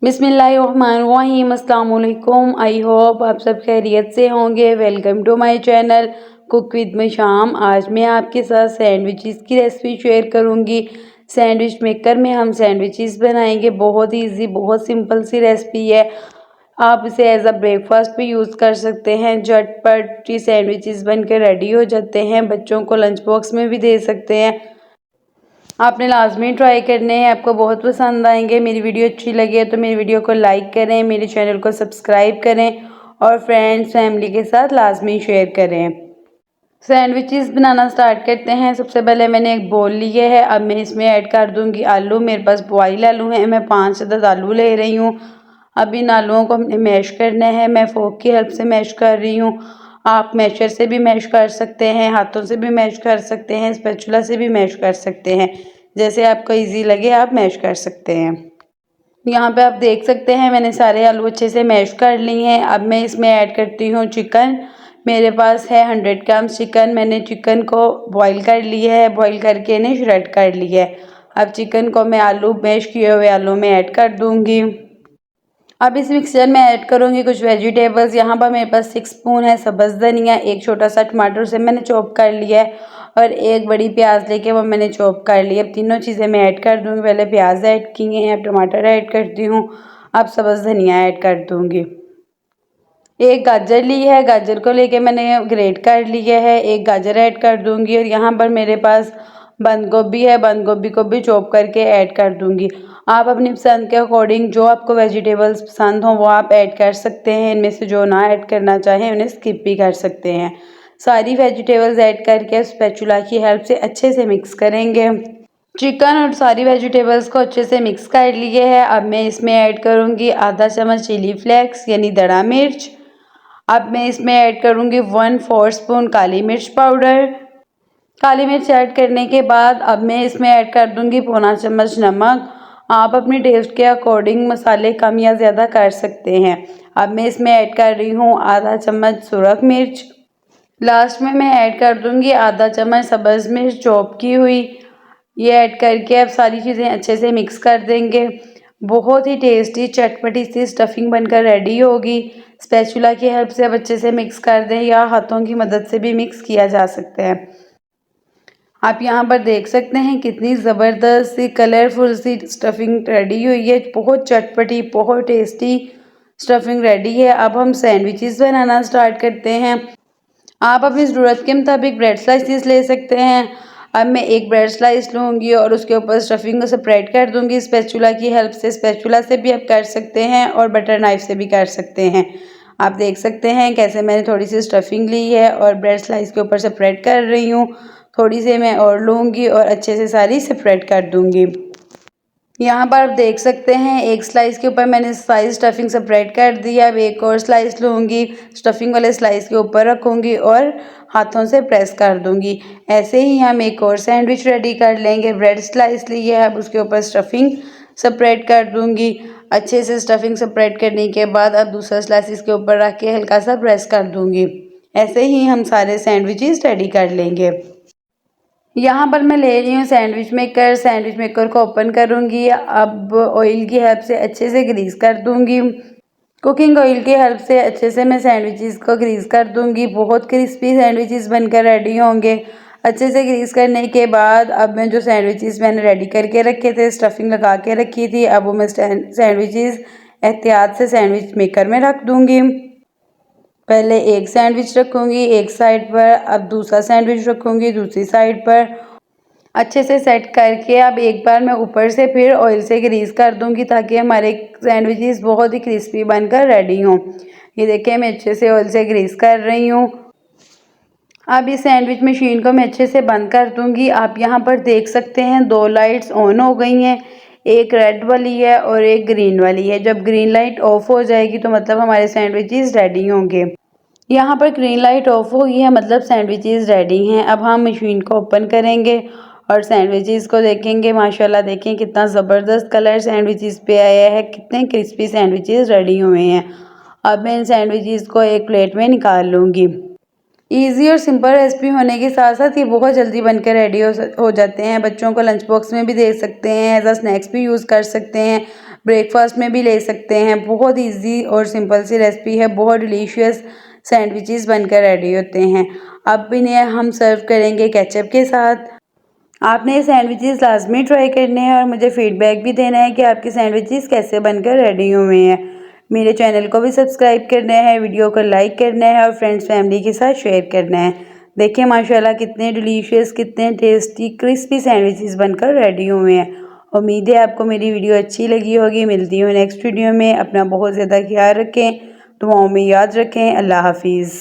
बिस्मिल्लाहिर्रहमानिर्रहीम। अस्सलाम वालेकुम। आई होप आप सब खैरियत से होंगे। Welcome to my channel cook with Masham. आज मैं आपके साथ सैंडविचेस की रेसिपी शेयर करूंगी। सैंडविच मेकर में हम सैंडविचेस बनाएंगे। बहुत ईजी, बहुत सिंपल सी रेसिपी है। आप इसे एज अ ब्रेकफास्ट भी यूज़ कर सकते हैं। झटपट ये सैंडविचेस बनकर रेडी हो जाते हैं। बच्चों को लंच बॉक्स में भी दे सकते हैं। आपने लाजमी ट्राई करने हैं, आपको बहुत पसंद आएंगे। मेरी वीडियो अच्छी लगे तो मेरी वीडियो को लाइक करें, मेरे चैनल को सब्सक्राइब करें और फ्रेंड्स फैमिली के साथ लाजमी शेयर करें। सैंडविचेस बनाना स्टार्ट करते हैं। सबसे पहले मैंने एक बोल लिया है। अब मैं इसमें ऐड कर दूंगी आलू। मेरे पास बॉयल आलू हैं, मैं 5 अदद आलू ले रही हूँ। अब इन आलूओं को हमने मैश करना है। मैं फोक की हेल्प से मैश कर रही हूँ। आप मैशर से भी मैश कर सकते हैं, हाथों से भी मैश कर सकते हैं, स्पैचुला से भी मैश कर सकते हैं। जैसे आपको इजी लगे आप मैश कर सकते हैं। यहाँ पे आप देख सकते हैं मैंने सारे आलू अच्छे से मैश कर लिए हैं। अब मैं इसमें ऐड करती हूँ चिकन। मेरे पास है 100 ग्राम चिकन। मैंने चिकन को बॉईल कर लिया है, बॉईल करके इन्हें श्रेड कर लिया है। अब चिकन को मैं आलू मैश किए हुए आलू में ऐड कर दूँगी। अब इस मिक्सचर में ऐड करूँगी कुछ वेजिटेबल्स। यहाँ पर मेरे पास 6 स्पून है सब्ज़ धनिया, एक छोटा सा टमाटर से मैंने चॉप कर लिया है और एक बड़ी प्याज लेके वो मैंने चॉप कर ली। अब तीनों चीज़ें मैं ऐड कर दूँगी। पहले प्याज ऐड किए हैं, अब टमाटर ऐड करती हूँ, अब सब्ज़ धनिया ऐड कर दूँगी। एक गाजर ली है, गाजर को लेके मैंने ग्रेट कर लिया है, एक गाजर ऐड कर दूँगी। और यहाँ पर मेरे पास बंद गोभी है, बंद गोभी को भी चॉप करके ऐड कर दूँगी। आप अपनी पसंद के अकॉर्डिंग जो आपको वेजिटेबल्स पसंद हो वो आप ऐड कर सकते हैं। इनमें से जो ना ऐड करना चाहें उन्हें स्किप भी कर सकते हैं। सारी वेजिटेबल्स ऐड करके स्पैचुला की हेल्प से अच्छे से मिक्स करेंगे। चिकन और सारी वेजिटेबल्स को अच्छे से मिक्स कर लिए है। अब मैं इसमें ऐड करूँगी आधा चम्मच चिली फ्लेक्स यानी दड़ा मिर्च। अब मैं इसमें ऐड करूँगी 1/4 स्पून काली मिर्च पाउडर। काली मिर्च ऐड करने के बाद अब मैं इसमें ऐड कर दूँगी पौना चम्मच नमक। आप अपने टेस्ट के अकॉर्डिंग मसाले कम या ज़्यादा कर सकते हैं। अब मैं इसमें ऐड कर रही हूँ आधा चम्मच सुरख मिर्च। लास्ट में मैं ऐड कर दूँगी आधा चम्मच सब्ज़ मिर्च चॉप की हुई। ये ऐड करके अब सारी चीज़ें अच्छे से मिक्स कर देंगे। बहुत ही टेस्टी चटपटी सी स्टफिंग बनकर रेडी होगी। स्पैचुला की हेल्प से अब अच्छे से मिक्स कर दें या हाथों की मदद से भी मिक्स किया जा सकता है। आप यहाँ पर देख सकते हैं कितनी ज़बरदस्त सी कलरफुल सी स्टफिंग रेडी हुई है। बहुत चटपटी, बहुत टेस्टी स्टफिंग रेडी है। अब हम सैंडविचेस बनाना स्टार्ट करते हैं। आप अपनी ज़रूरत के मुताबिक ब्रेड स्लाइसेस ले सकते हैं। अब मैं एक ब्रेड स्लाइस लूँगी और उसके ऊपर स्टफिंग को स्प्रेड कर दूँगी स्पैचुला की हेल्प से। स्पैचुला से भी आप कर सकते हैं और बटर नाइफ से भी कर सकते हैं। आप देख सकते हैं कैसे मैंने थोड़ी सी स्टफिंग ली है और ब्रेड स्लाइस के ऊपर स्प्रेड कर रही हूँ। थोड़ी सी मैं और लूँगी और अच्छे से सारी स्प्रेड कर दूँगी। यहाँ पर आप देख सकते हैं एक स्लाइस के ऊपर मैंने सारी स्टफिंग स्प्रेड कर दी। अब एक और स्लाइस लूँगी, स्टफिंग वाले स्लाइस के ऊपर रखूँगी और हाथों से प्रेस कर दूँगी। ऐसे ही हम एक और सैंडविच रेडी कर लेंगे। ब्रेड स्लाइस ली है, अब उसके ऊपर स्टफिंग स्प्रेड कर दूँगी। अच्छे से स्टफिंग स्प्रेड करने के बाद अब दूसरा स्लाइस इसके ऊपर रख के हल्का सा प्रेस कर दूँगी। ऐसे ही हम सारे सैंडविचेस रेडी कर लेंगे। यहाँ पर मैं ले रही हूँ सैंडविच मेकर। सैंडविच मेकर को ओपन करूँगी। अब ऑयल की हेल्प से अच्छे से ग्रीस कर दूँगी। कुकिंग ऑयल की हेल्प से अच्छे से मैं सैंडविचेस को ग्रीस कर दूँगी। बहुत क्रिस्पी सैंडविचेस बनकर रेडी होंगे। अच्छे से ग्रीस करने के बाद अब मैं जो सैंडविचेस मैंने रेडी करके रखे थे, स्टफिंग लगा के रखी थी, अब वो मैं सैंडविचेस एहतियात से सैंडविच मेकर में रख दूँगी। पहले एक सैंडविच रखूँगी एक साइड पर, अब दूसरा सैंडविच रखूँगी दूसरी साइड पर। अच्छे से सेट करके अब एक बार मैं ऊपर से फिर ऑयल से ग्रीस कर दूँगी ताकि हमारे सैंडविचेस बहुत ही क्रिस्पी बनकर रेडी हों। ये देखिए मैं अच्छे से ऑयल से ग्रीस कर रही हूँ। अब इस सैंडविच मशीन को मैं अच्छे से बंद कर दूँगी। आप यहाँ पर देख सकते हैं 2 लाइट्स ऑन हो गई हैं, एक रेड वाली है और एक ग्रीन वाली है। जब ग्रीन लाइट ऑफ हो जाएगी तो मतलब हमारे सैंडविचेस रेडी होंगे। यहाँ पर ग्रीन लाइट ऑफ हो गई है मतलब सैंडविचेस रेडी हैं। अब हम मशीन को ओपन करेंगे और सैंडविचेस को देखेंगे। माशाल्लाह देखें कितना ज़बरदस्त कलर सैंडविचेस पे आया है, कितने क्रिस्पी सैंडविचेस रेडी हुए हैं। अब मैं इन सैंडविचेस को एक प्लेट में निकाल लूँगी। ईजी और सिंपल रेसिपी होने के साथ साथ ये बहुत जल्दी बनकर रेडी हो जाते हैं। बच्चों को लंच बॉक्स में भी दे सकते हैं, एज अ स्नैक्स भी यूज़ कर सकते हैं। ब्रेकफास्ट में भी ले सकते हैं। बहुत इजी और सिंपल सी रेसिपी है, बहुत डिलीशियस सैंडविचेस बनकर रेडी होते हैं। अब इन्हें हम सर्व करेंगे केचप के साथ। आपने ये सैंडविचेस लाजमी ट्राई करने हैं और मुझे फीडबैक भी देना है कि आपके सैंडविचेस कैसे बनकर रेडी हुए हैं। मेरे चैनल को भी सब्सक्राइब करना है, वीडियो को लाइक करना है और फ्रेंड्स फैमिली के साथ शेयर करना है। देखिए माशाल्लाह कितने डिलीशियस, कितने टेस्टी क्रिस्पी सैंडविचेस बनकर रेडी हुए हैं। उम्मीद है आपको मेरी वीडियो अच्छी लगी होगी। मिलती हूँ नेक्स्ट वीडियो में। अपना बहुत ज़्यादा ख्याल रखें, दुआओं में याद रखें। अल्लाह हाफिज़।